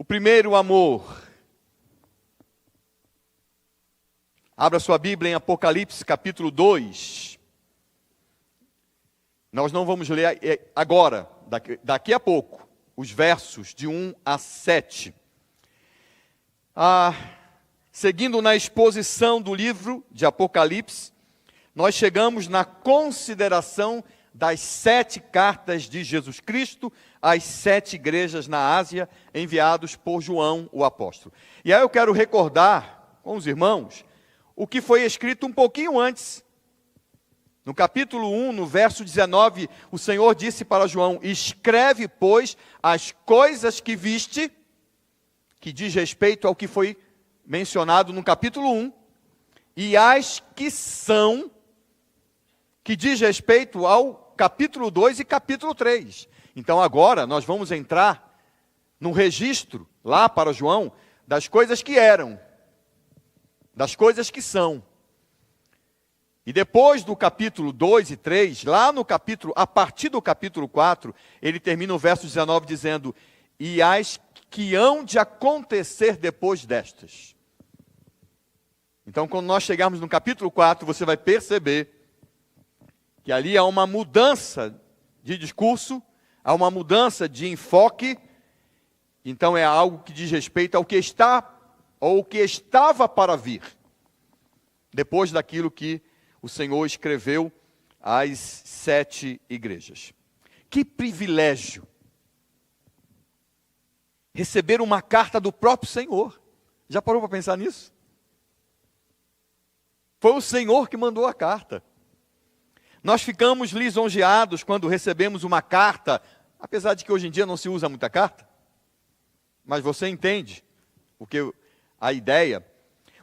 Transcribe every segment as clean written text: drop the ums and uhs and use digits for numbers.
O primeiro amor. Abra sua Bíblia em Apocalipse, capítulo 2. Nós não vamos ler agora, daqui a pouco, os versos de 1 a 7. Seguindo na exposição do livro de Apocalipse, nós chegamos na consideração das 7 cartas de Jesus Cristo às 7 igrejas na Ásia, enviados por João, o apóstolo. E aí eu quero recordar com os irmãos o que foi escrito um pouquinho antes. No capítulo 1, no verso 19, o Senhor disse para João: escreve, pois, as coisas que viste, que diz respeito ao que foi mencionado no capítulo 1, e as que são, que diz respeito ao capítulo 2 e capítulo 3. Então agora nós vamos entrar no registro, lá para João, das coisas que eram, das coisas que são. E depois do capítulo 2 e 3, lá no capítulo, a partir do capítulo 4, ele termina o verso 19 dizendo: e as que hão de acontecer depois destas. Então, quando nós chegarmos no capítulo 4, você vai perceber que ali há uma mudança de discurso, há uma mudança de enfoque. Então é algo que diz respeito ao que está, ou o que estava para vir, depois daquilo que o Senhor escreveu às 7 igrejas. Que privilégio receber uma carta do próprio Senhor. Já parou para pensar nisso? Foi o Senhor que mandou a carta. Nós ficamos lisonjeados quando recebemos uma carta, apesar de que hoje em dia não se usa muita carta, mas você entende a ideia.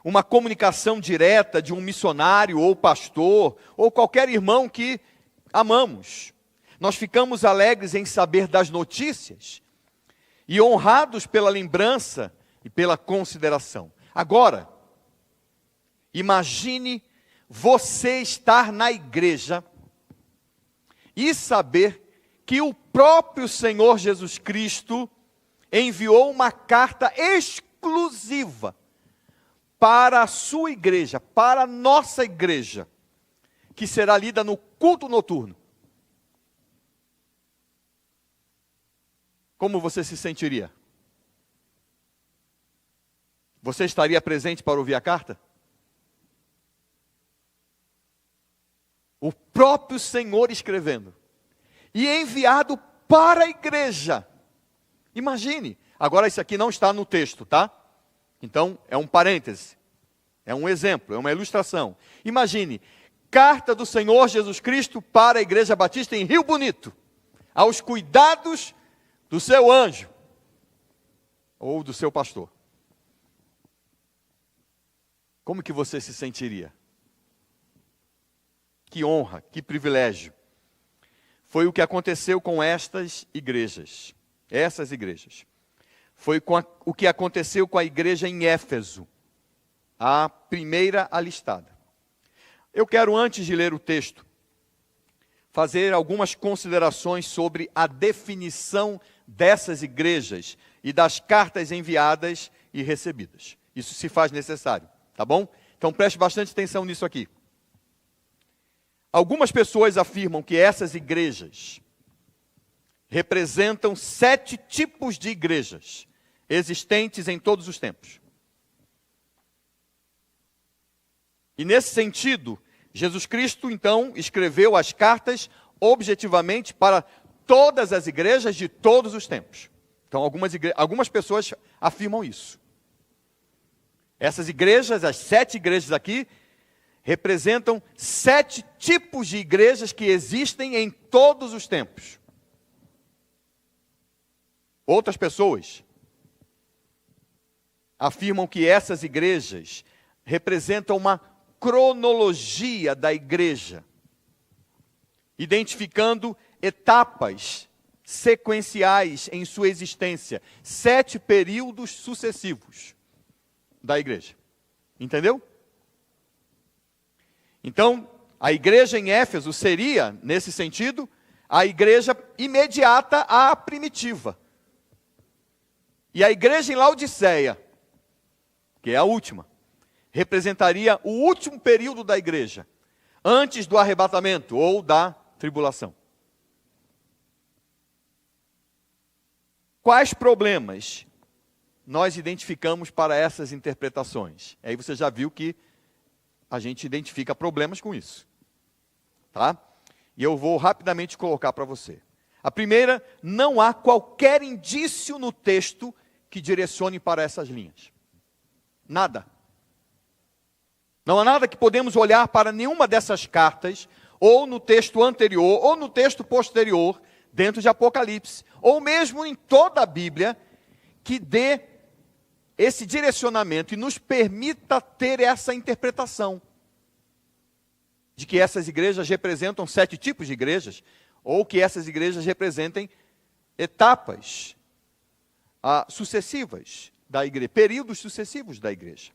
Uma comunicação direta de um missionário ou pastor, ou qualquer irmão que amamos. Nós ficamos alegres em saber das notícias e honrados pela lembrança e pela consideração. Agora, imagine você estar na igreja e saber que o próprio Senhor Jesus Cristo enviou uma carta exclusiva para a sua igreja, para a nossa igreja, que será lida no culto noturno. Como você se sentiria? Você estaria presente para ouvir a carta? O próprio Senhor escrevendo e enviado para a igreja. Imagine, agora isso aqui não está no texto, tá? Então é um parêntese, é um exemplo, é uma ilustração. Imagine, carta do Senhor Jesus Cristo para a Igreja Batista em Rio Bonito, aos cuidados do seu anjo ou do seu pastor. Como que você se sentiria? Que honra, que privilégio. Foi o que aconteceu com essas igrejas. Foi o que aconteceu com a igreja em Éfeso, a primeira alistada. Eu quero, antes de ler o texto, fazer algumas considerações sobre a definição dessas igrejas e das cartas enviadas e recebidas. Isso se faz necessário, tá bom? Então preste bastante atenção nisso aqui. Algumas pessoas afirmam que essas igrejas representam 7 tipos de igrejas existentes em todos os tempos. E nesse sentido, Jesus Cristo, então, escreveu as cartas objetivamente para todas as igrejas de todos os tempos. Então, algumas pessoas afirmam isso. Essas igrejas, as 7 igrejas aqui, representam 7 tipos de igrejas que existem em todos os tempos. Outras pessoas afirmam que essas igrejas representam uma cronologia da igreja, identificando etapas sequenciais em sua existência, 7 períodos sucessivos da igreja. Entendeu? Então, a igreja em Éfeso seria, nesse sentido, a igreja imediata à primitiva. E a igreja em Laodiceia, que é a última, representaria o último período da igreja, antes do arrebatamento ou da tribulação. Quais problemas nós identificamos para essas interpretações? Aí você já viu que a gente identifica problemas com isso, tá? E eu vou rapidamente colocar para você. A primeira, não há qualquer indício no texto que direcione para essas linhas. Nada. Não há nada que podemos olhar para nenhuma dessas cartas, ou no texto anterior, ou no texto posterior, dentro de Apocalipse, ou mesmo em toda a Bíblia, que dê esse direcionamento e nos permita ter essa interpretação de que essas igrejas representam 7 tipos de igrejas, ou que essas igrejas representem etapas sucessivas da igreja, períodos sucessivos da igreja.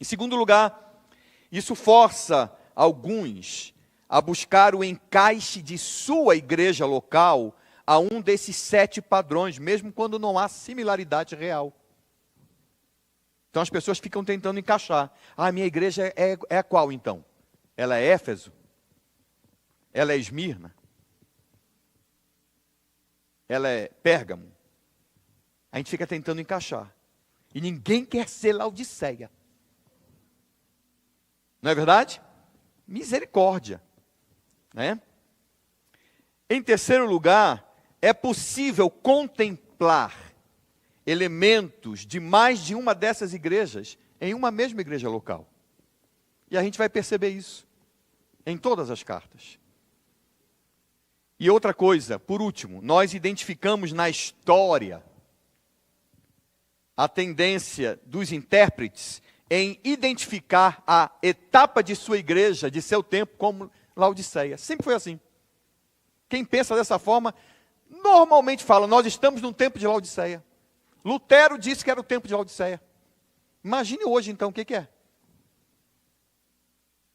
Em segundo lugar, isso força alguns a buscar o encaixe de sua igreja local a um desses 7 padrões, mesmo quando não há similaridade real. Então as pessoas ficam tentando encaixar. Ah, minha igreja é qual então? Ela é Éfeso? Ela é Esmirna? Ela é Pérgamo? A gente fica tentando encaixar. E ninguém quer ser Laodiceia. Não é verdade? Misericórdia. Né? Em terceiro lugar, é possível contemplar elementos de mais de uma dessas igrejas em uma mesma igreja local. E a gente vai perceber isso em todas as cartas. E outra coisa, por último, nós identificamos na história a tendência dos intérpretes em identificar a etapa de sua igreja, de seu tempo, como Laodiceia. Sempre foi assim. Quem pensa dessa forma, normalmente fala, nós estamos num tempo de Laodiceia. Lutero disse que era o tempo de Laodiceia. Imagine hoje, então, o que é.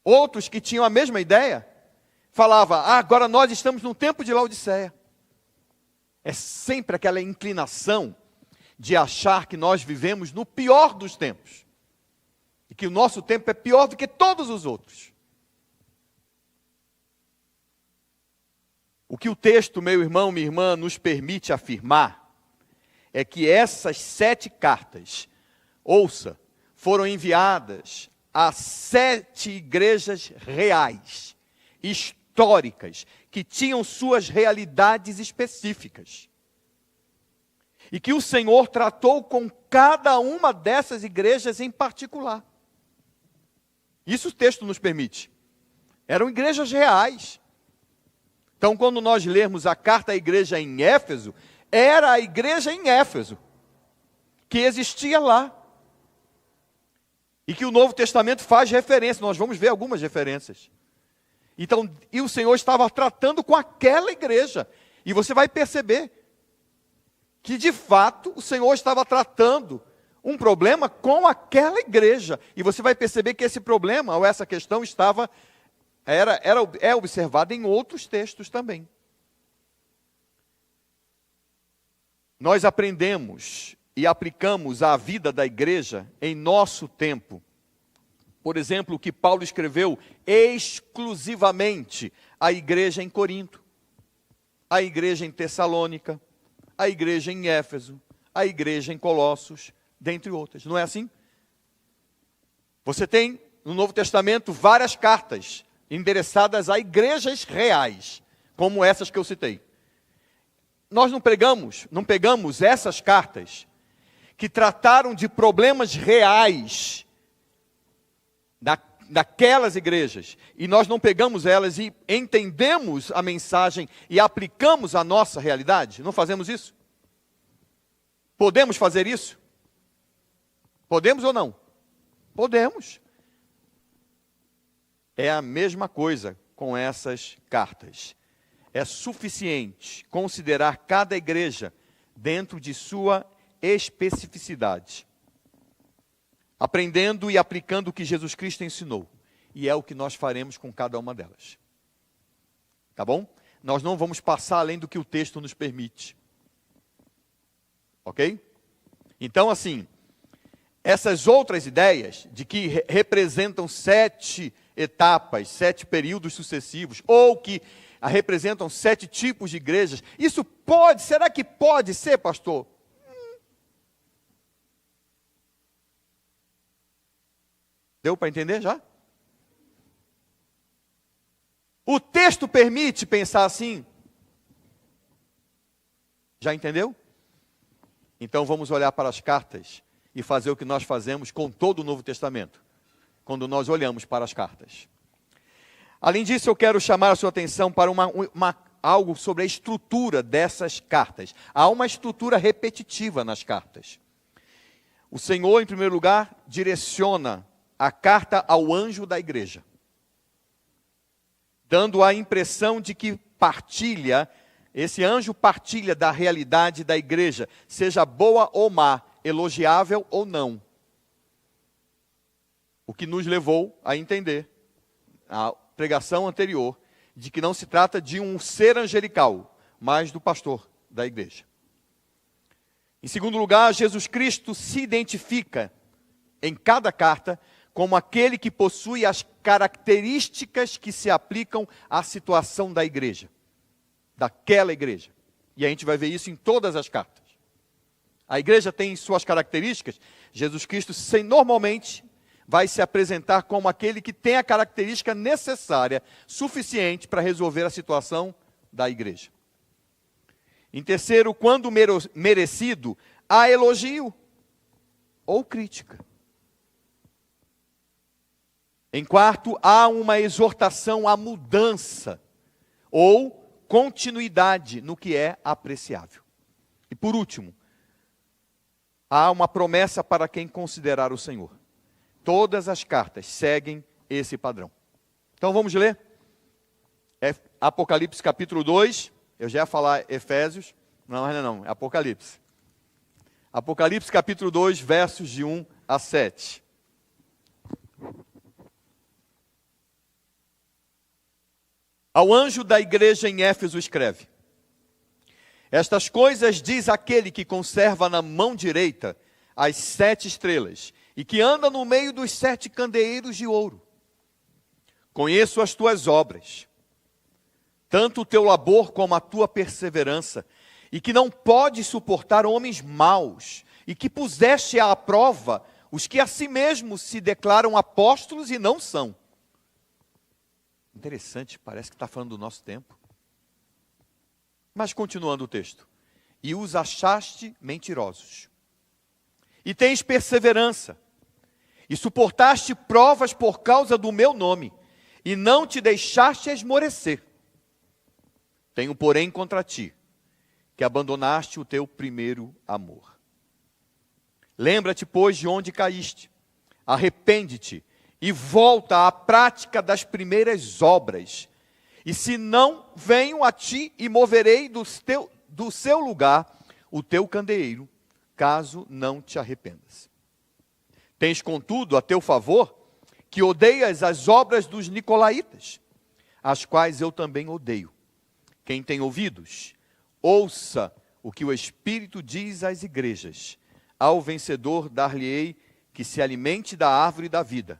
Outros que tinham a mesma ideia, falavam, agora nós estamos num tempo de Laodiceia. É sempre aquela inclinação de achar que nós vivemos no pior dos tempos. E que o nosso tempo é pior do que todos os outros. O que o texto, meu irmão, minha irmã, nos permite afirmar é que essas 7 cartas, ouça, foram enviadas a 7 igrejas reais, históricas, que tinham suas realidades específicas. E que o Senhor tratou com cada uma dessas igrejas em particular. Isso o texto nos permite. Eram igrejas reais. Então, quando nós lermos a carta à igreja em Éfeso, era a igreja em Éfeso, que existia lá. E que o Novo Testamento faz referência, nós vamos ver algumas referências. Então, e o Senhor estava tratando com aquela igreja. E você vai perceber que, de fato, o Senhor estava tratando um problema com aquela igreja. E você vai perceber que esse problema, ou essa questão, é observada em outros textos também. Nós aprendemos e aplicamos à vida da igreja em nosso tempo. Por exemplo, o que Paulo escreveu exclusivamente à igreja em Corinto, à igreja em Tessalônica, à igreja em Éfeso, à igreja em Colossos, dentre outras. Não é assim? Você tem no Novo Testamento várias cartas endereçadas a igrejas reais, como essas que eu citei. Nós não pegamos essas cartas que trataram de problemas reais daquelas igrejas, e nós não pegamos elas e entendemos a mensagem e aplicamos à nossa realidade? Não fazemos isso? Podemos fazer isso? Podemos ou não? Podemos. É a mesma coisa com essas cartas. É suficiente considerar cada igreja dentro de sua especificidade, aprendendo e aplicando o que Jesus Cristo ensinou. E é o que nós faremos com cada uma delas. Tá bom? Nós não vamos passar além do que o texto nos permite. Ok? Então, assim, essas outras ideias de que representam 7 etapas, 7 períodos sucessivos, ou que representam 7 tipos de igrejas, isso será que pode ser, pastor? Deu para entender já? O texto permite pensar assim? Já entendeu? Então vamos olhar para as cartas e fazer o que nós fazemos com todo o Novo Testamento, quando nós olhamos para as cartas. Além disso, eu quero chamar a sua atenção para algo sobre a estrutura dessas cartas. Há uma estrutura repetitiva nas cartas. O Senhor, em primeiro lugar, direciona a carta ao anjo da igreja, dando a impressão de que esse anjo partilha da realidade da igreja, seja boa ou má, elogiável ou não. O que nos levou a entender, a pregação anterior, de que não se trata de um ser angelical, mas do pastor da igreja. Em segundo lugar, Jesus Cristo se identifica em cada carta como aquele que possui as características que se aplicam à situação da igreja, daquela igreja. E a gente vai ver isso em todas as cartas. A igreja tem suas características. Jesus Cristo normalmente vai se apresentar como aquele que tem a característica necessária, suficiente para resolver a situação da igreja. Em terceiro, quando merecido, há elogio ou crítica. Em quarto, há uma exortação à mudança ou continuidade no que é apreciável. E por último, há uma promessa para quem considerar o Senhor. Todas as cartas seguem esse padrão. Então vamos ler? Apocalipse capítulo 2, eu já ia falar Efésios, não, é Apocalipse. Apocalipse capítulo 2, versos de 1 a 7. Ao anjo da igreja em Éfeso escreve: estas coisas diz aquele que conserva na mão direita as 7 estrelas e que anda no meio dos 7 candeeiros de ouro. Conheço as tuas obras, tanto o teu labor como a tua perseverança, e que não podes suportar homens maus, e que puseste à prova os que a si mesmos se declaram apóstolos e não são. Interessante, parece que está falando do nosso tempo. Mas continuando o texto. E os achaste mentirosos. E tens perseverança. E suportaste provas por causa do meu nome. E não te deixaste esmorecer. Tenho, porém, contra ti, que abandonaste o teu primeiro amor. Lembra-te, pois, de onde caíste. Arrepende-te. E volta à prática das primeiras obras. E se não, venho a ti e moverei do seu lugar o teu candeeiro, caso não te arrependas. Tens, contudo, a teu favor, que odeias as obras dos nicolaítas, as quais eu também odeio. Quem tem ouvidos, ouça o que o Espírito diz às igrejas. Ao vencedor dar-lhe-ei que se alimente da árvore da vida,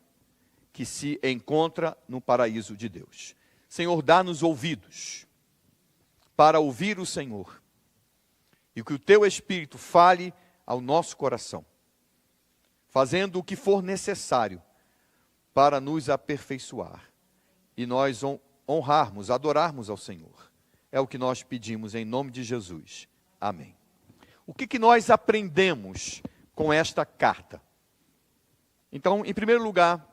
que se encontra no paraíso de Deus. Senhor, dá-nos ouvidos para ouvir o Senhor, e que o teu Espírito fale ao nosso coração, fazendo o que for necessário para nos aperfeiçoar, e nós honrarmos, adorarmos ao Senhor. É o que nós pedimos em nome de Jesus. Amém. O que nós aprendemos com esta carta? Então, em primeiro lugar,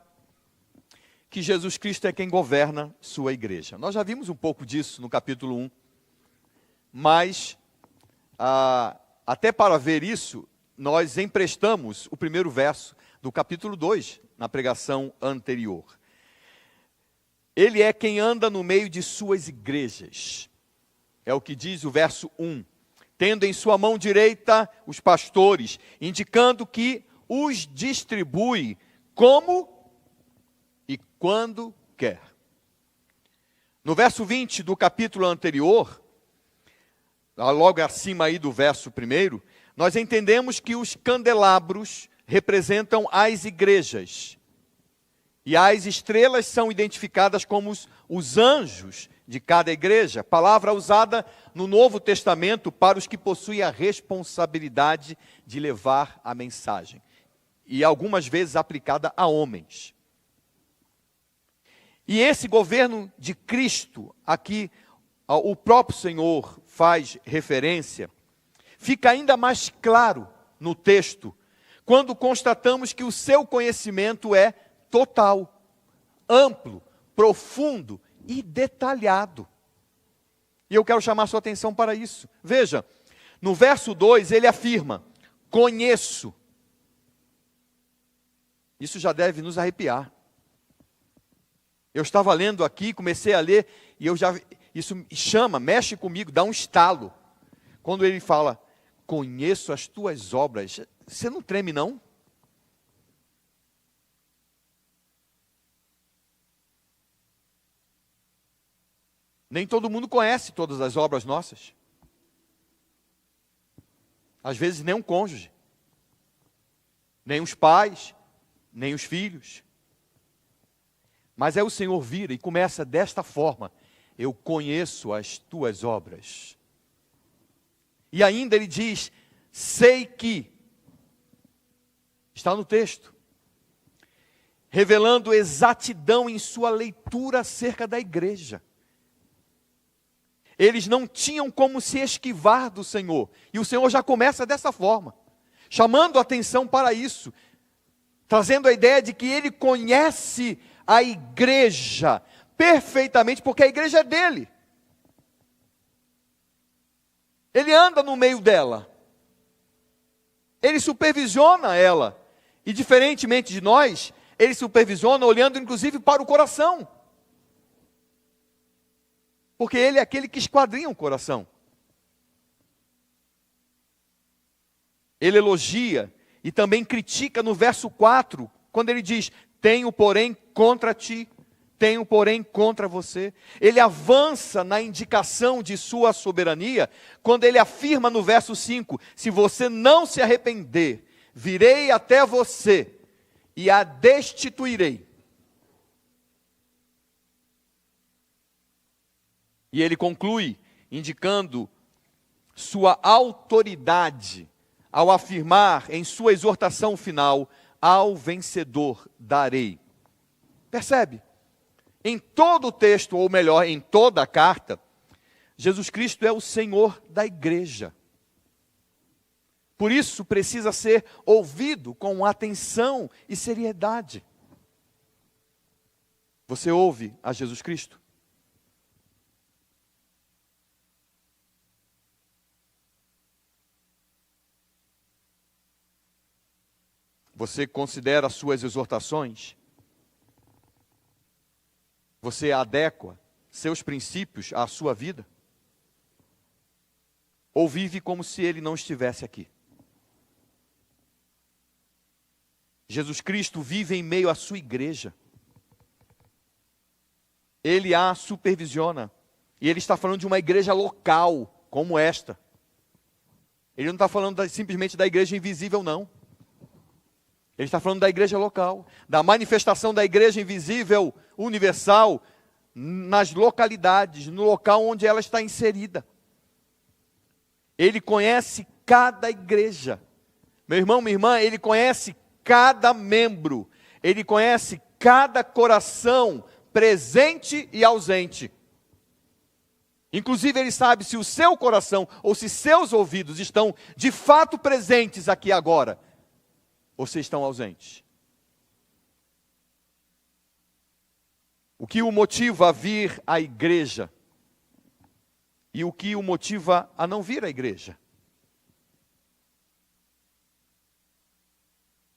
que Jesus Cristo é quem governa sua igreja. Nós já vimos um pouco disso no capítulo 1, mas até para ver isso, nós emprestamos o primeiro verso do capítulo 2, na pregação anterior. Ele é quem anda no meio de suas igrejas. É o que diz o verso 1. Tendo em sua mão direita os pastores, indicando que os distribui como e quando quer. No verso 20 do capítulo anterior, logo acima aí do verso 1, nós entendemos que os candelabros representam as igrejas. E as estrelas são identificadas como os anjos de cada igreja, palavra usada no Novo Testamento para os que possuem a responsabilidade de levar a mensagem, e algumas vezes aplicada a homens. E esse governo de Cristo, aqui o próprio Senhor faz referência, fica ainda mais claro no texto, quando constatamos que o seu conhecimento é total, amplo, profundo e detalhado. E eu quero chamar sua atenção para isso. Veja, no verso 2 ele afirma: conheço. Isso já deve nos arrepiar. Eu estava lendo aqui, comecei a ler, e isso mexe comigo, dá um estalo. Quando ele fala, conheço as tuas obras, você não treme não? Nem todo mundo conhece todas as obras nossas. Às vezes nem um cônjuge, nem os pais, nem os filhos. Mas aí o Senhor vira e começa desta forma: eu conheço as tuas obras. E ainda ele diz, sei que, está no texto, revelando exatidão em sua leitura acerca da igreja. Eles não tinham como se esquivar do Senhor. E o Senhor já começa dessa forma, chamando a atenção para isso, trazendo a ideia de que Ele conhece a igreja perfeitamente, porque a igreja é dele. Ele anda no meio dela. Ele supervisiona ela. E diferentemente de nós, Ele supervisiona olhando inclusive para o coração. Porque Ele é aquele que esquadrinha o coração. Ele elogia e também critica no verso 4, quando ele diz, tenho porém contra ti, tenho porém contra você. Ele avança na indicação de sua soberania, quando ele afirma no verso 5, se você não se arrepender, virei até você e a destituirei. E ele conclui, indicando sua autoridade, ao afirmar em sua exortação final, ao vencedor darei. Percebe? Em todo o texto, ou melhor, em toda a carta, Jesus Cristo é o Senhor da igreja. Por isso precisa ser ouvido com atenção e seriedade. Você ouve a Jesus Cristo? Você considera suas exortações? Você adequa seus princípios à sua vida? Ou vive como se ele não estivesse aqui? Jesus Cristo vive em meio à sua igreja. Ele a supervisiona. E ele está falando de uma igreja local, como esta. Ele não está falando simplesmente da igreja invisível, não. Ele está falando da igreja local, da manifestação da igreja invisível, universal, nas localidades, no local onde ela está inserida. Ele conhece cada igreja. Meu irmão, minha irmã, ele conhece cada membro. Ele conhece cada coração presente e ausente. Inclusive ele sabe se o seu coração ou se seus ouvidos estão de fato presentes aqui agora, ou se estão ausentes. O que o motiva a vir à igreja e o que o motiva a não vir à igreja?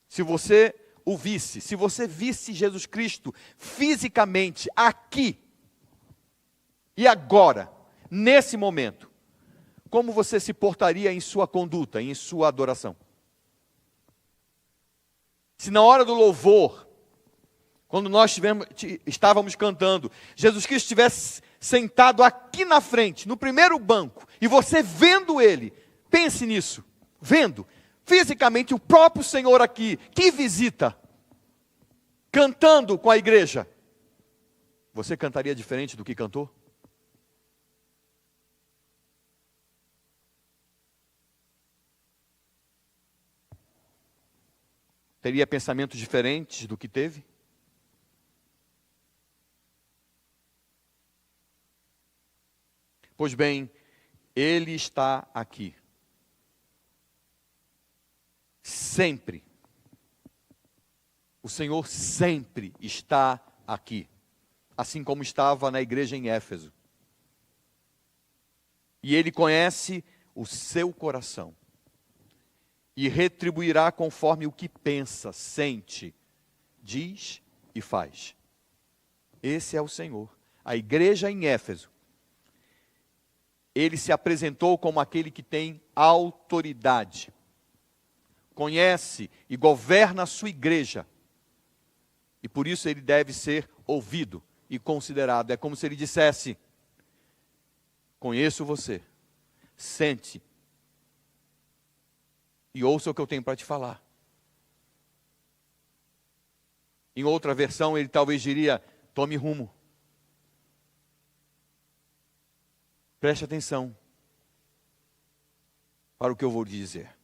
Se você o visse, se você visse Jesus Cristo fisicamente aqui e agora, nesse momento, como você se portaria em sua conduta, em sua adoração? Se na hora do louvor, quando nós estávamos cantando, Jesus Cristo estivesse sentado aqui na frente, no primeiro banco, e você vendo ele, pense nisso, vendo fisicamente o próprio Senhor aqui, que visita, cantando com a igreja, você cantaria diferente do que cantou? Teria pensamentos diferentes do que teve? Pois bem, Ele está aqui. Sempre. O Senhor sempre está aqui. Assim como estava na igreja em Éfeso. E Ele conhece o seu coração. E retribuirá conforme o que pensa, sente, diz e faz. Esse é o Senhor. A igreja em Éfeso, Ele se apresentou como aquele que tem autoridade, conhece e governa a sua igreja, e por isso Ele deve ser ouvido e considerado. É como se Ele dissesse: conheço você, sente e ouça o que eu tenho para te falar. Em outra versão, Ele talvez diria: tome rumo. Preste atenção para o que eu vou lhe dizer.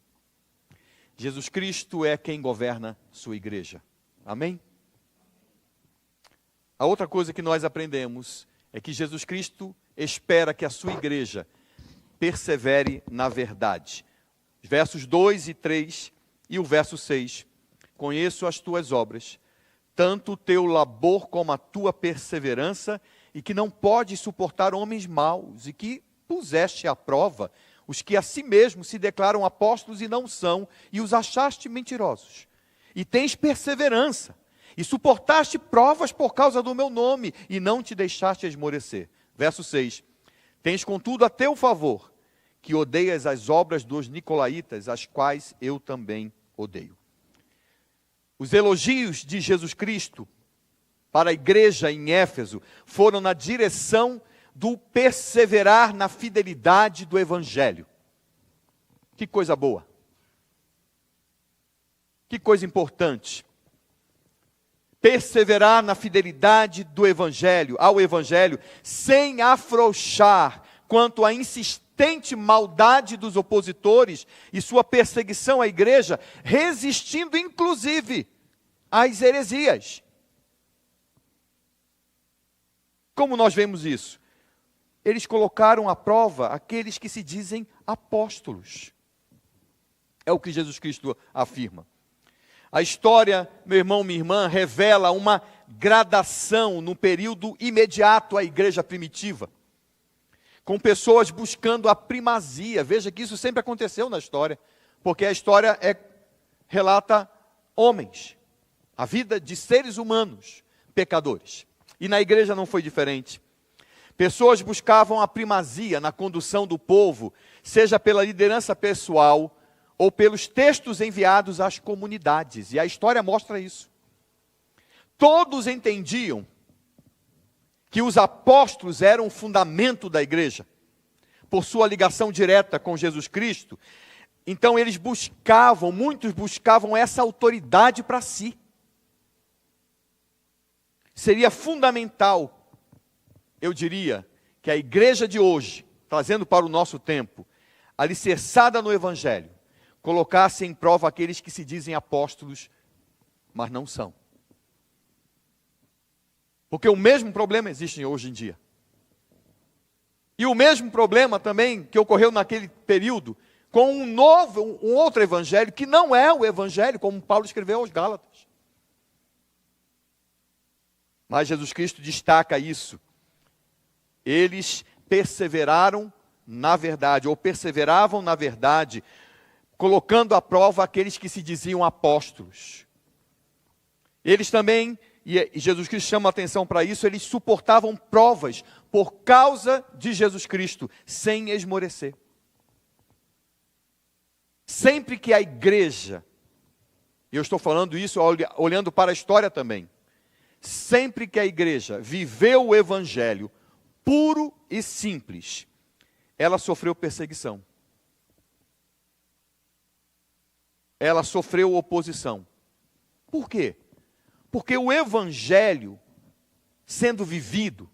Jesus Cristo é quem governa sua igreja. Amém? A outra coisa que nós aprendemos é que Jesus Cristo espera que a sua igreja persevere na verdade. Os versos 2 e 3 e o verso 6. Conheço as tuas obras, tanto o teu labor como a tua perseverança, e que não podes suportar homens maus, e que puseste à prova os que a si mesmos se declaram apóstolos e não são, e os achaste mentirosos. E tens perseverança, e suportaste provas por causa do meu nome, e não te deixaste esmorecer. Verso 6. Tens contudo a teu favor, que odeias as obras dos nicolaítas, as quais eu também odeio. Os elogios de Jesus Cristo para a igreja em Éfeso foram na direção do perseverar na fidelidade do Evangelho. Que coisa boa. Que coisa importante. Perseverar na fidelidade do Evangelho, ao Evangelho, sem afrouxar quanto à insistente maldade dos opositores e sua perseguição à igreja, resistindo inclusive às heresias. Como nós vemos isso? Eles colocaram à prova aqueles que se dizem apóstolos. É o que Jesus Cristo afirma. A história, meu irmão, minha irmã, revela uma gradação no período imediato à igreja primitiva, com pessoas buscando a primazia. Veja que isso sempre aconteceu na história, porque a história relata homens, a vida de seres humanos, pecadores. E na igreja não foi diferente. Pessoas buscavam a primazia na condução do povo, seja pela liderança pessoal ou pelos textos enviados às comunidades. E a história mostra isso. Todos entendiam que os apóstolos eram o fundamento da igreja, por sua ligação direta com Jesus Cristo. Então muitos buscavam essa autoridade para si. Seria fundamental, eu diria, que a igreja de hoje, trazendo para o nosso tempo, alicerçada no Evangelho, colocasse em prova aqueles que se dizem apóstolos, mas não são. Porque o mesmo problema existe hoje em dia. E o mesmo problema também que ocorreu naquele período, com um outro evangelho, que não é o evangelho, como Paulo escreveu aos Gálatas. Mas Jesus Cristo destaca isso. Eles perseveraram na verdade, ou perseveravam na verdade, colocando à prova aqueles que se diziam apóstolos. Eles também, e Jesus Cristo chama a atenção para isso, eles suportavam provas por causa de Jesus Cristo, sem esmorecer. Sempre que a igreja, e eu estou falando isso olhando para a história também, sempre que a igreja viveu o evangelho puro e simples, ela sofreu perseguição. ela sofreu oposição. Por quê? Porque o evangelho, sendo vivido,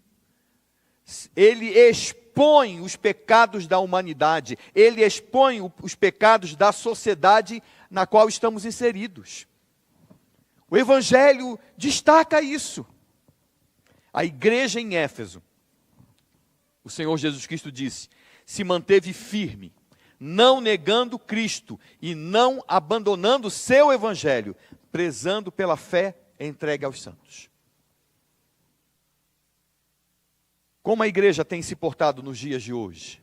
ele expõe os pecados da humanidade, ele expõe os pecados da sociedade na qual estamos inseridos. O evangelho destaca isso. A igreja em Éfeso, o Senhor Jesus Cristo disse, se manteve firme, não negando Cristo e não abandonando seu evangelho, prezando pela fé entregue aos santos. Como a igreja tem se portado nos dias de hoje?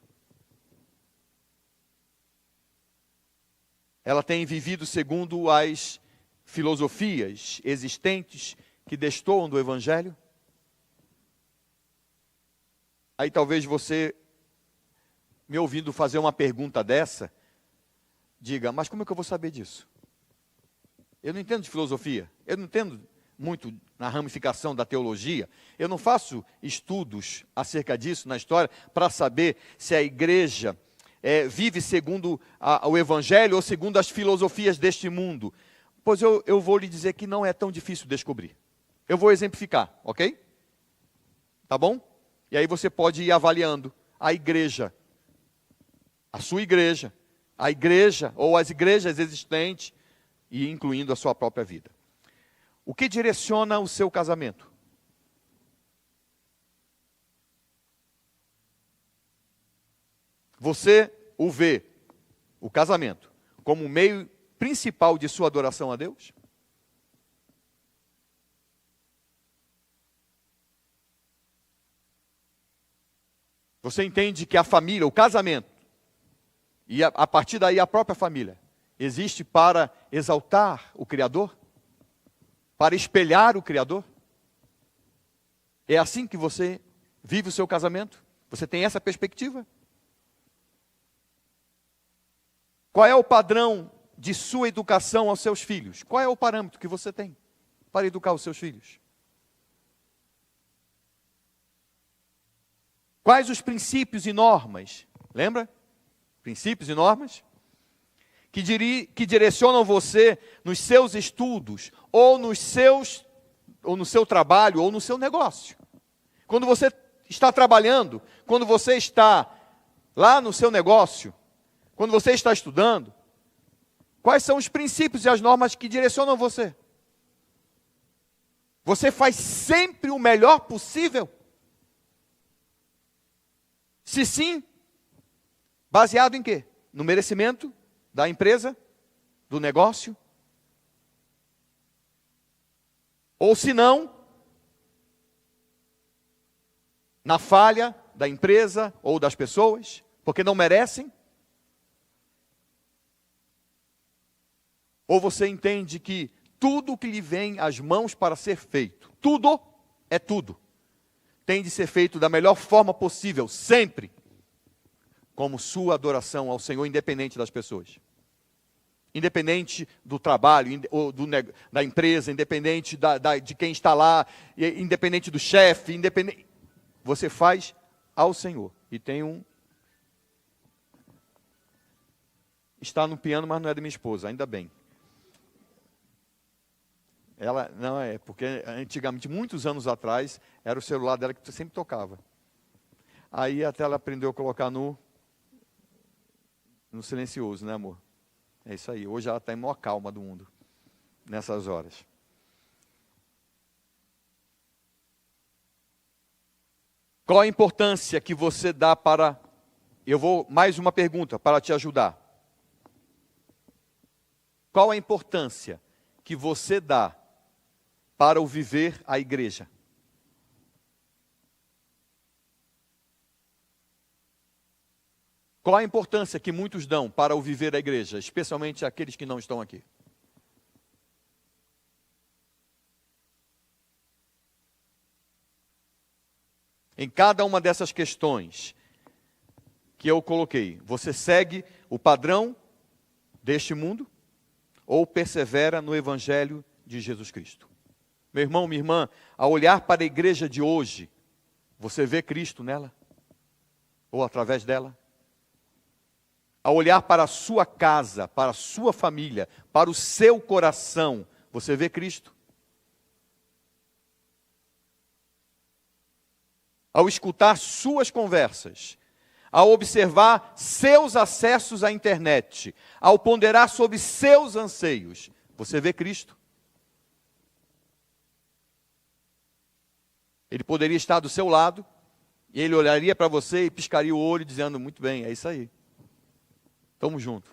Ela tem vivido segundo as filosofias existentes que destoam do evangelho? Aí talvez você, me ouvindo fazer uma pergunta dessa, diga, mas como é que eu vou saber disso? Eu não entendo de filosofia, eu não entendo muito na ramificação da teologia, eu não faço estudos acerca disso na história para saber se a igreja vive segundo o evangelho ou segundo as filosofias deste mundo. Pois eu vou lhe dizer que não é tão difícil descobrir. Eu vou exemplificar, ok? Tá bom? E aí você pode ir avaliando a igreja, a sua igreja, a igreja ou as igrejas existentes, e incluindo a sua própria vida. O que direciona o seu casamento? Você o vê, o casamento, como o meio principal de sua adoração a Deus? Você entende que a família, o casamento, e a partir daí a própria família, existe para exaltar o Criador? Para espelhar o Criador? É assim que você vive o seu casamento? Você tem essa perspectiva? Qual é o padrão de sua educação aos seus filhos? Qual é o parâmetro que você tem para educar os seus filhos? Quais os princípios e normas? Lembra? Princípios e normas? Que direcionam você nos seus estudos, ou no seu trabalho, ou no seu negócio. Quando você está trabalhando, quando você está lá no seu negócio, quando você está estudando, quais são os princípios e as normas que direcionam você? Você faz sempre o melhor possível? Se sim, baseado em quê? No merecimento da empresa, do negócio? Ou se não, na falha da empresa ou das pessoas, porque não merecem? Ou você entende que tudo o que lhe vem às mãos para ser feito, tudo é tudo, tem de ser feito da melhor forma possível, sempre, como sua adoração ao Senhor, independente das pessoas? Independente do trabalho, ou da empresa, independente de quem está lá, independente do chefe, independente, você faz ao Senhor. E tem está no piano, mas não é da minha esposa, ainda bem. Ela, não é, porque antigamente, muitos anos atrás, era o celular dela que sempre tocava. Aí até ela aprendeu a colocar no silencioso, né, amor? É isso aí, hoje ela está em maior calma do mundo, nessas horas. Qual a importância que você dá para... Eu vou, mais uma pergunta para te ajudar. Qual a importância que você dá para o viver a igreja? Qual a importância que muitos dão para o viver a igreja, especialmente aqueles que não estão aqui? Em cada uma dessas questões que eu coloquei, você segue o padrão deste mundo ou persevera no Evangelho de Jesus Cristo? Meu irmão, minha irmã, ao olhar para a igreja de hoje, você vê Cristo nela? Ou através dela? a olhar para a sua casa, para a sua família, para o seu coração, você vê Cristo? Ao escutar suas conversas, ao observar seus acessos à internet, ao ponderar sobre seus anseios, você vê Cristo? Ele poderia estar do seu lado, e ele olharia para você e piscaria o olho, dizendo, muito bem, é isso aí. Estamos juntos.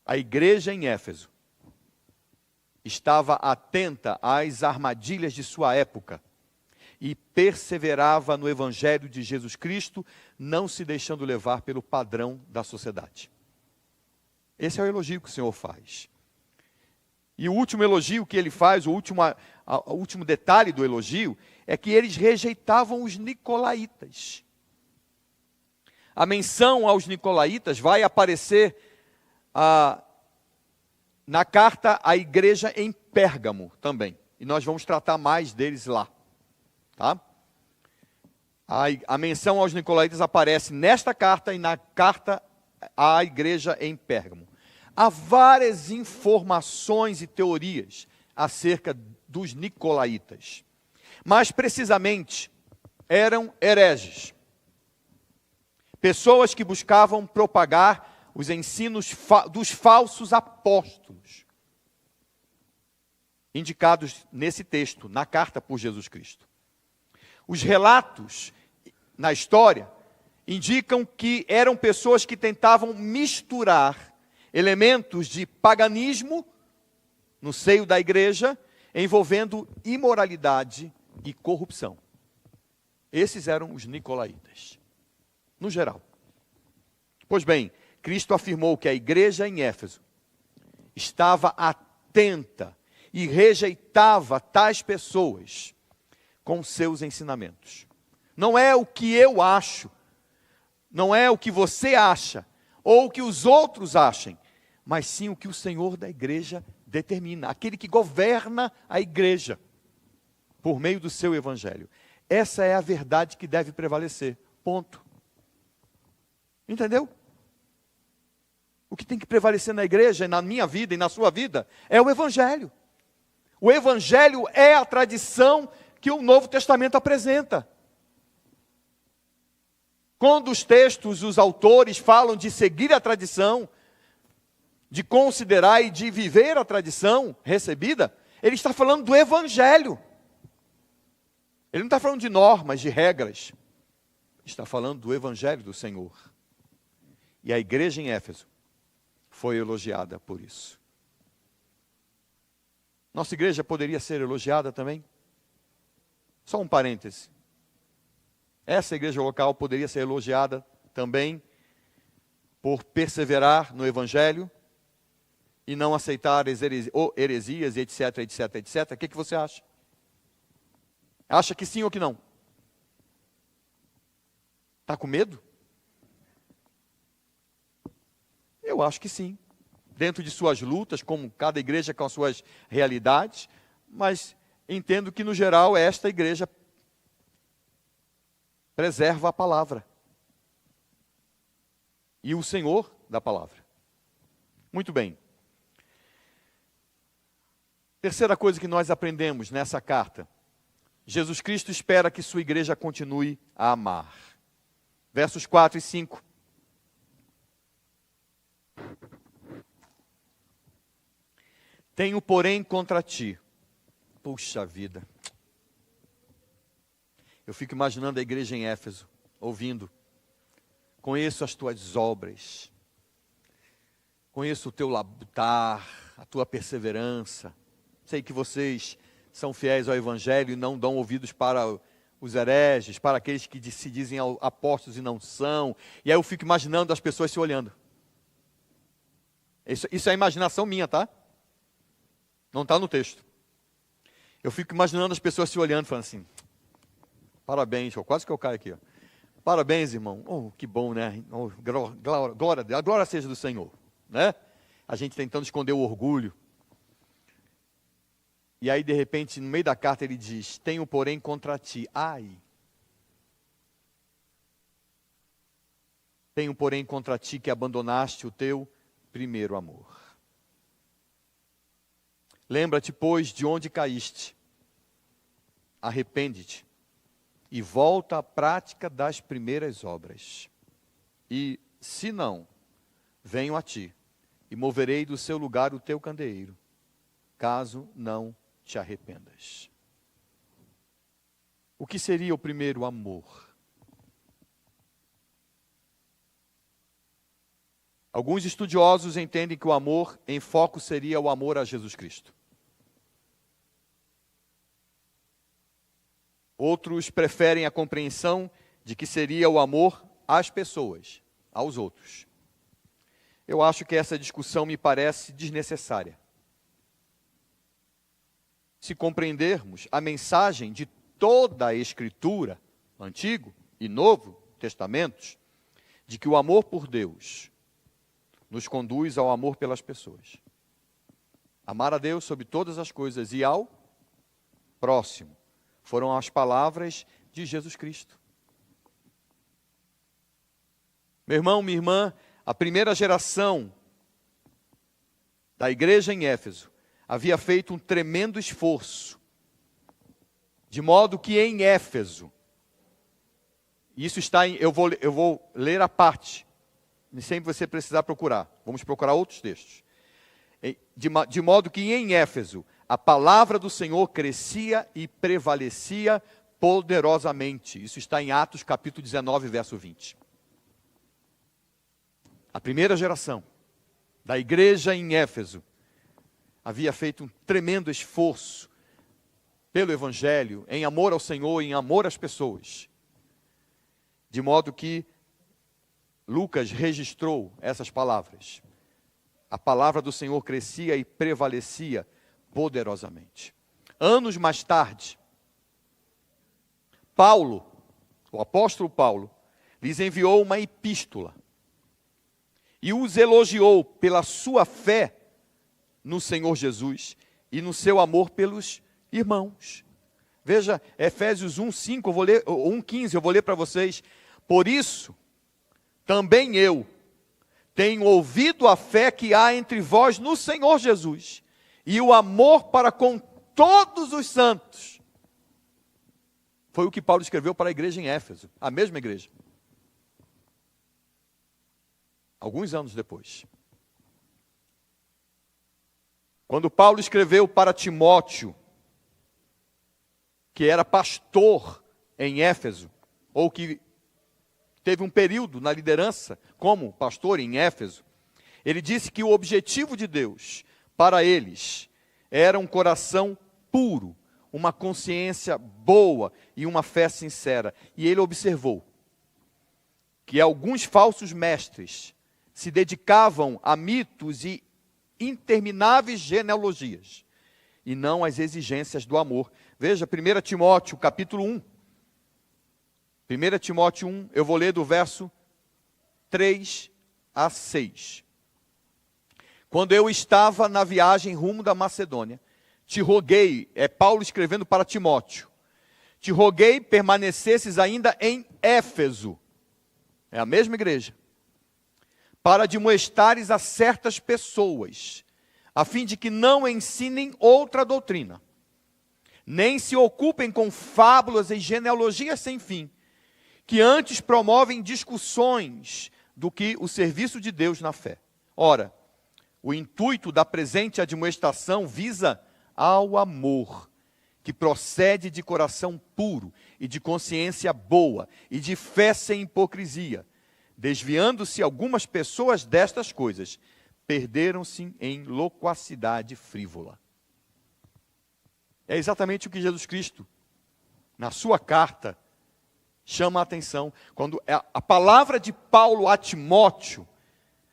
A igreja em Éfeso estava atenta às armadilhas de sua época e perseverava no Evangelho de Jesus Cristo, não se deixando levar pelo padrão da sociedade. Esse é o elogio que o Senhor faz. E o último elogio que ele faz, o último detalhe do elogio, é que eles rejeitavam os nicolaítas. A menção aos nicolaítas vai aparecer na carta à igreja em Pérgamo também. E nós vamos tratar mais deles lá. Tá? A menção aos nicolaítas aparece nesta carta e na carta à igreja em Pérgamo. Há várias informações e teorias acerca dos nicolaítas. Mais precisamente, eram hereges. Pessoas que buscavam propagar os ensinos dos falsos apóstolos, indicados nesse texto, na carta por Jesus Cristo. Os relatos na história indicam que eram pessoas que tentavam misturar elementos de paganismo no seio da igreja, envolvendo imoralidade e corrupção. Esses eram os nicolaítas, no geral. Pois bem, Cristo afirmou que a igreja em Éfeso estava atenta e rejeitava tais pessoas com seus ensinamentos. Não é o que eu acho, não é o que você acha, ou o que os outros achem, mas sim o que o Senhor da igreja determina, aquele que governa a igreja, por meio do seu evangelho. Essa é a verdade que deve prevalecer, ponto. Entendeu? O que tem que prevalecer na igreja, na minha vida e na sua vida, é o evangelho. O evangelho é a tradição que o Novo Testamento apresenta. Quando os textos, os autores falam de seguir a tradição, de considerar e de viver a tradição recebida, ele está falando do evangelho. Ele não está falando de normas, de regras. Está falando do evangelho do Senhor. E a igreja em Éfeso foi elogiada por isso. Nossa igreja poderia ser elogiada também? Só um parêntese. Essa igreja local poderia ser elogiada também por perseverar no evangelho e não aceitar heresias, etc, etc, etc. O que você acha? Acha que sim ou que não? Está com medo? Eu acho que sim. Dentro de suas lutas, como cada igreja com as suas realidades, mas entendo que, no geral, esta igreja preserva a palavra. E o Senhor da palavra. Muito bem. Terceira coisa que nós aprendemos nessa carta. Jesus Cristo espera que sua igreja continue a amar. Versos 4 e 5. Tenho, porém, contra ti. Puxa vida. Eu fico imaginando a igreja em Éfeso, ouvindo. Conheço as tuas obras. Conheço o teu labutar, a tua perseverança. Sei que vocês são fiéis ao evangelho e não dão ouvidos para os hereges, para aqueles que se dizem apóstolos e não são. E aí eu fico imaginando as pessoas se olhando. Isso é imaginação minha, tá? Não está no texto. Eu fico imaginando as pessoas se olhando, falando assim, parabéns, quase que eu caio aqui. Ó. Parabéns, irmão. Oh, que bom, né? Oh, a glória seja do Senhor. Né? A gente tentando esconder o orgulho. E aí, de repente, no meio da carta ele diz, tenho, porém, contra ti. Ai. Tenho, porém, contra ti que abandonaste o teu primeiro amor. Lembra-te, pois, de onde caíste. Arrepende-te e volta à prática das primeiras obras. E, se não, venho a ti e moverei do seu lugar o teu candeeiro, caso não te arrependas. O que seria o primeiro amor? Alguns estudiosos entendem que o amor em foco seria o amor a Jesus Cristo. Outros preferem a compreensão de que seria o amor às pessoas, aos outros. Eu acho que essa discussão me parece desnecessária. Se compreendermos a mensagem de toda a Escritura, Antigo e Novo Testamentos, de que o amor por Deus nos conduz ao amor pelas pessoas. Amar a Deus sobre todas as coisas e ao próximo. Foram as palavras de Jesus Cristo. Meu irmão, minha irmã, a primeira geração da igreja em Éfeso havia feito um tremendo esforço, de modo que em Éfeso, isso está em, eu vou ler a parte, sem você precisar procurar, vamos procurar outros textos. De modo que em Éfeso, a palavra do Senhor crescia e prevalecia poderosamente. Isso está em Atos capítulo 19, verso 20. A primeira geração da igreja em Éfeso havia feito um tremendo esforço pelo Evangelho, em amor ao Senhor, em amor às pessoas. De modo que Lucas registrou essas palavras. A palavra do Senhor crescia e prevalecia poderosamente. Anos mais tarde, Paulo, o apóstolo Paulo, lhes enviou uma epístola e os elogiou pela sua fé no Senhor Jesus e no seu amor pelos irmãos. Veja, Efésios 1:5, 1:15, eu vou ler para vocês. Por isso, também eu tenho ouvido a fé que há entre vós no Senhor Jesus e o amor para com todos os santos. Foi o que Paulo escreveu para a igreja em Éfeso, a mesma igreja. Alguns anos depois. Quando Paulo escreveu para Timóteo, que era pastor em Éfeso, ou que teve um período na liderança como pastor em Éfeso, ele disse que o objetivo de Deus para eles era um coração puro, uma consciência boa e uma fé sincera. E ele observou que alguns falsos mestres se dedicavam a mitos e intermináveis genealogias, e não às exigências do amor. Veja, 1 Timóteo, capítulo 1. 1 Timóteo 1, eu vou ler do verso 3 a 6. Quando eu estava na viagem rumo da Macedônia, te roguei, é Paulo escrevendo para Timóteo, te roguei permanecesses ainda em Éfeso, é a mesma igreja, para admoestares a certas pessoas, a fim de que não ensinem outra doutrina, nem se ocupem com fábulas e genealogias sem fim, que antes promovem discussões do que o serviço de Deus na fé. Ora, o intuito da presente admoestação visa ao amor, que procede de coração puro e de consciência boa e de fé sem hipocrisia. Desviando-se algumas pessoas destas coisas, perderam-se em loquacidade frívola. É exatamente o que Jesus Cristo, na sua carta, chama a atenção. Quando a palavra de Paulo a Timóteo,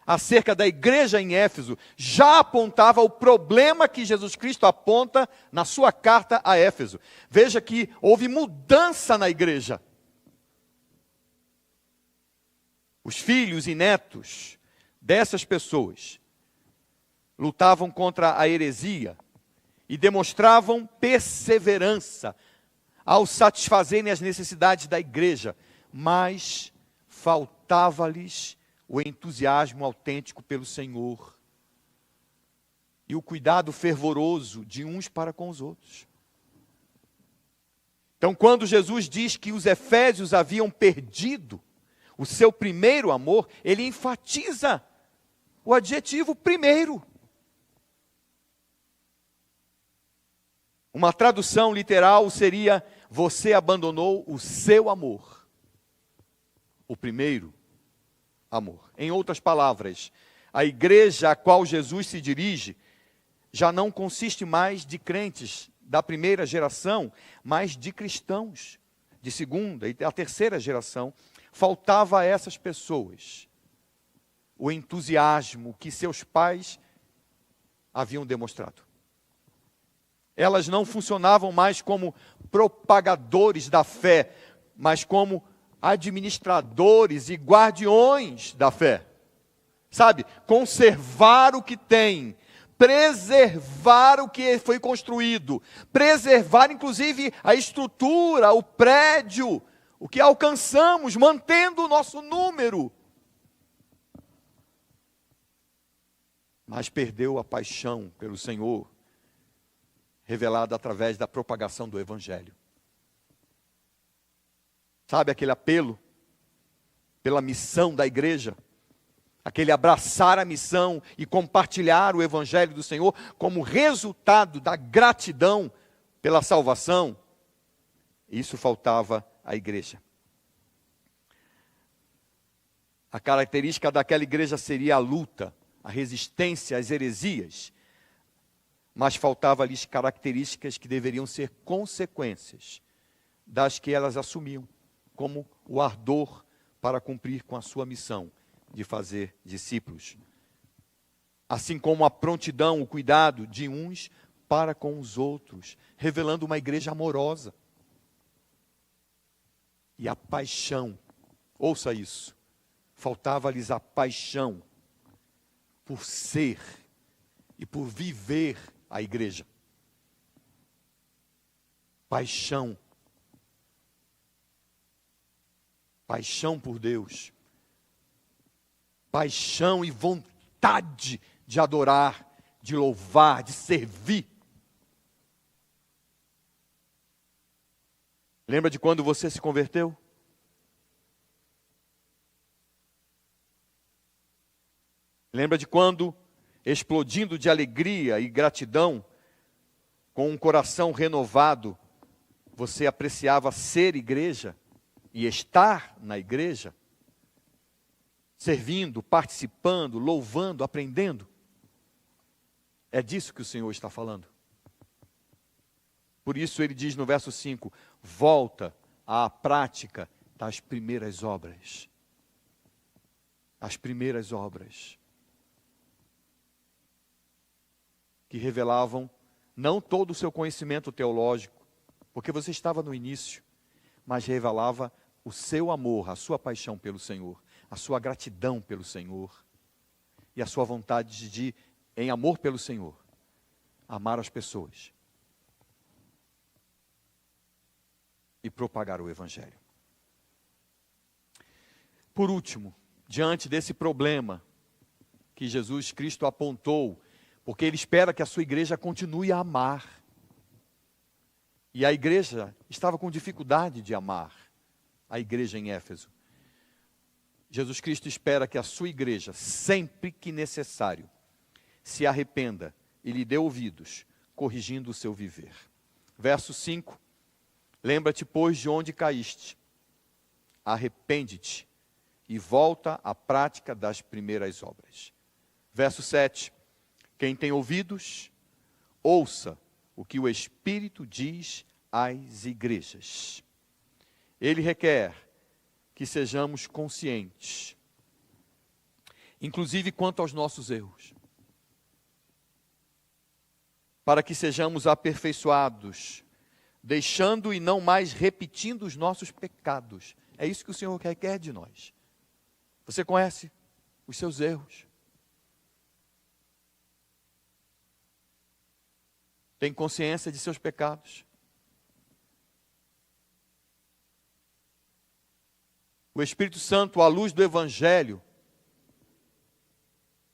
acerca da igreja em Éfeso, já apontava o problema que Jesus Cristo aponta na sua carta a Éfeso. Veja que houve mudança na igreja. Os filhos e netos dessas pessoas lutavam contra a heresia e demonstravam perseverança ao satisfazerem as necessidades da igreja, mas faltava-lhes o entusiasmo autêntico pelo Senhor e o cuidado fervoroso de uns para com os outros. Então, quando Jesus diz que os efésios haviam perdido o seu primeiro amor, ele enfatiza o adjetivo primeiro. Uma tradução literal seria: você abandonou o seu amor, o primeiro amor. Em outras palavras, a igreja a qual Jesus se dirige já não consiste mais de crentes da primeira geração, mas de cristãos de segunda e a terceira geração. Faltava a essas pessoas o entusiasmo que seus pais haviam demonstrado. Elas não funcionavam mais como propagadores da fé, mas como administradores e guardiões da fé. Sabe, conservar o que tem, preservar o que foi construído, preservar inclusive a estrutura, o prédio, o que alcançamos, mantendo o nosso número. Mas perdeu a paixão pelo Senhor, revelada através da propagação do Evangelho. Sabe aquele apelo pela missão da igreja? Aquele abraçar a missão e compartilhar o Evangelho do Senhor como resultado da gratidão pela salvação? Isso faltava à igreja. A característica daquela igreja seria a luta, a resistência às heresias, mas faltava-lhes características que deveriam ser consequências das que elas assumiam, como o ardor para cumprir com a sua missão de fazer discípulos, assim como a prontidão, o cuidado de uns para com os outros, revelando uma igreja amorosa. E a paixão, ouça isso, faltava-lhes a paixão por ser e por viver a igreja. Paixão. Paixão por Deus. Paixão e vontade de adorar, de louvar, de servir. Lembra de quando você se converteu? Lembra de quando, explodindo de alegria e gratidão, com um coração renovado, você apreciava ser igreja e estar na igreja? Servindo, participando, louvando, aprendendo. É disso que o Senhor está falando. Por isso ele diz no verso 5, volta à prática das primeiras obras. As primeiras obras. Que revelavam não todo o seu conhecimento teológico, porque você estava no início, mas revelava o seu amor, a sua paixão pelo Senhor, a sua gratidão pelo Senhor e a sua vontade de, em amor pelo Senhor, amar as pessoas e propagar o Evangelho. Por último, diante desse problema que Jesus Cristo apontou, porque Ele espera que a sua igreja continue a amar. E a igreja estava com dificuldade de amar, a igreja em Éfeso. Jesus Cristo espera que a sua igreja, sempre que necessário, se arrependa e lhe dê ouvidos, corrigindo o seu viver. Verso 5, lembra-te, pois, de onde caíste, arrepende-te e volta à prática das primeiras obras. Verso 7, quem tem ouvidos, ouça o que o Espírito diz às igrejas. Ele requer que sejamos conscientes, inclusive quanto aos nossos erros, para que sejamos aperfeiçoados, deixando e não mais repetindo os nossos pecados. É isso que o Senhor requer de nós. Você conhece os seus erros? Tem consciência de seus pecados? O Espírito Santo, à luz do Evangelho,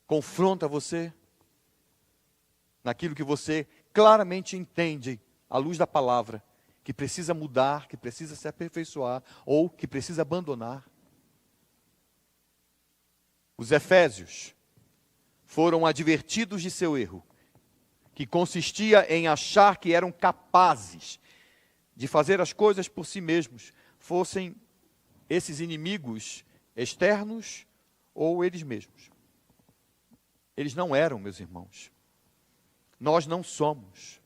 confronta você naquilo que você claramente entende, à luz da palavra, que precisa mudar, que precisa se aperfeiçoar, ou que precisa abandonar. Os efésios foram advertidos de seu erro, que consistia em achar que eram capazes de fazer as coisas por si mesmos, fossem esses inimigos externos ou eles mesmos. Eles não eram, meus irmãos. Nós não somos.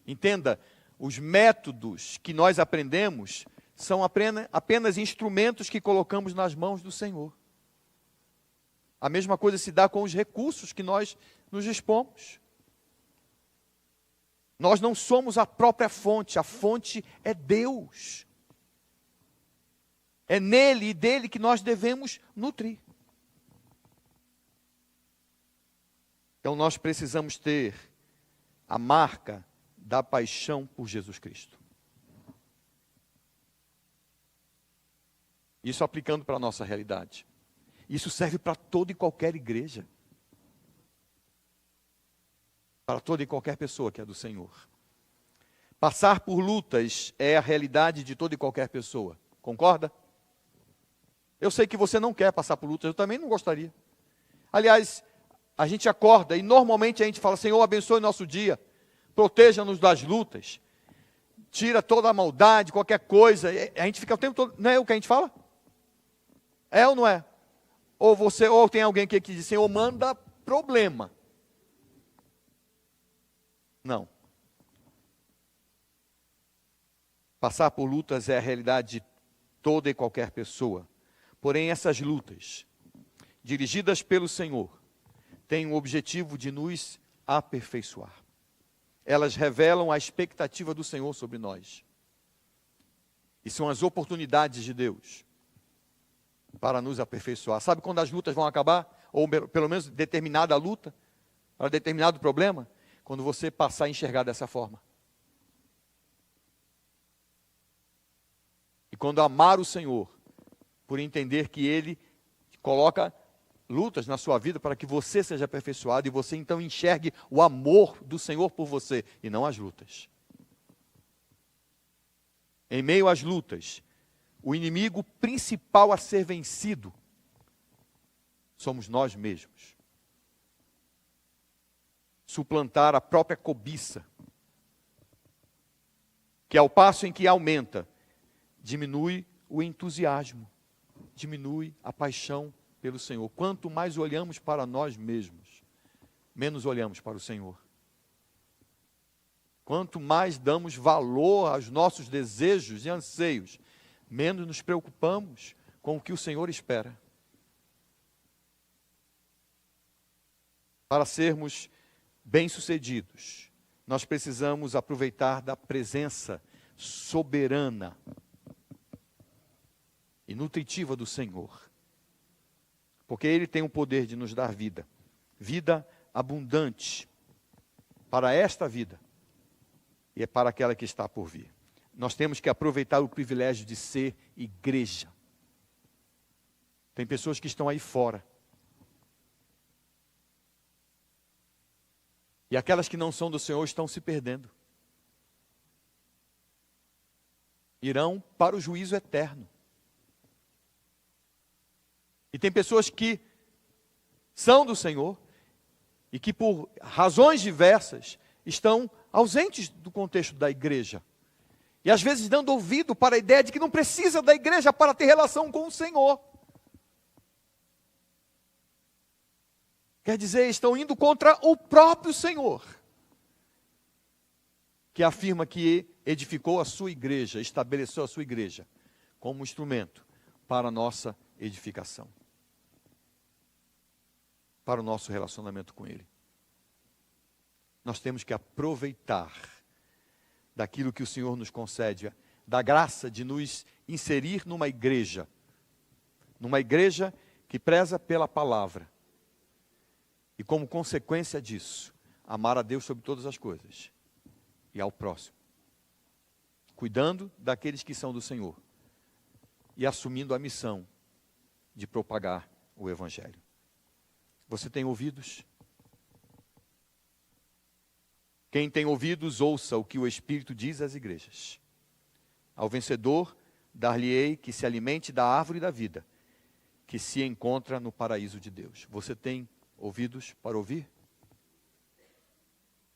Entenda, os métodos que nós aprendemos são apenas instrumentos que colocamos nas mãos do Senhor. A mesma coisa se dá com os recursos que nós nos dispomos. Nós não somos a própria fonte, a fonte é Deus. É nele e dele que nós devemos nutrir. Então nós precisamos ter a marca da paixão por Jesus Cristo. Isso aplicando para a nossa realidade. Isso serve para toda e qualquer igreja. Para toda e qualquer pessoa que é do Senhor. Passar por lutas é a realidade de toda e qualquer pessoa. Concorda? Eu sei que você não quer passar por lutas, eu também não gostaria. Aliás, a gente acorda e normalmente a gente fala: Senhor, abençoe nosso dia, proteja-nos das lutas, tira toda a maldade, qualquer coisa. A gente fica o tempo todo, não é o que a gente fala? É ou não é? Ou tem alguém aqui que diz: Senhor, manda problema. Não. Passar por lutas é a realidade de toda e qualquer pessoa. Porém, essas lutas, dirigidas pelo Senhor, têm o objetivo de nos aperfeiçoar. Elas revelam a expectativa do Senhor sobre nós. E são as oportunidades de Deus para nos aperfeiçoar. Sabe quando as lutas vão acabar? Ou pelo menos determinada luta, para determinado problema? Quando você passar a enxergar dessa forma. E quando amar o Senhor, por entender que Ele coloca lutas na sua vida para que você seja aperfeiçoado e você então enxergue o amor do Senhor por você e não as lutas. Em meio às lutas, o inimigo principal a ser vencido somos nós mesmos. Suplantar a própria cobiça, que ao passo em que aumenta, diminui o entusiasmo, diminui a paixão pelo Senhor. Quanto mais olhamos para nós mesmos, menos olhamos para o Senhor. Quanto mais damos valor aos nossos desejos e anseios, menos nos preocupamos com o que o Senhor espera. Para sermos bem-sucedidos, nós precisamos aproveitar da presença soberana e nutritiva do Senhor. Porque Ele tem o poder de nos dar vida. Vida abundante. Para esta vida. E é para aquela que está por vir. Nós temos que aproveitar o privilégio de ser igreja. Tem pessoas que estão aí fora. E aquelas que não são do Senhor estão se perdendo. Irão para o juízo eterno. E tem pessoas que são do Senhor e que por razões diversas estão ausentes do contexto da igreja. E às vezes dando ouvido para a ideia de que não precisa da igreja para ter relação com o Senhor. Quer dizer, estão indo contra o próprio Senhor, que afirma que edificou a sua igreja, estabeleceu a sua igreja como instrumento para a nossa edificação, para o nosso relacionamento com Ele. Nós temos que aproveitar daquilo que o Senhor nos concede, da graça de nos inserir numa igreja que preza pela palavra, e como consequência disso, amar a Deus sobre todas as coisas, e ao próximo, cuidando daqueles que são do Senhor, e assumindo a missão de propagar o Evangelho. Você tem ouvidos? Quem tem ouvidos, ouça o que o Espírito diz às igrejas. Ao vencedor, dar-lhe-ei que se alimente da árvore da vida, que se encontra no paraíso de Deus. Você tem ouvidos para ouvir?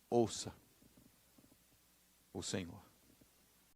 Ouça o Senhor.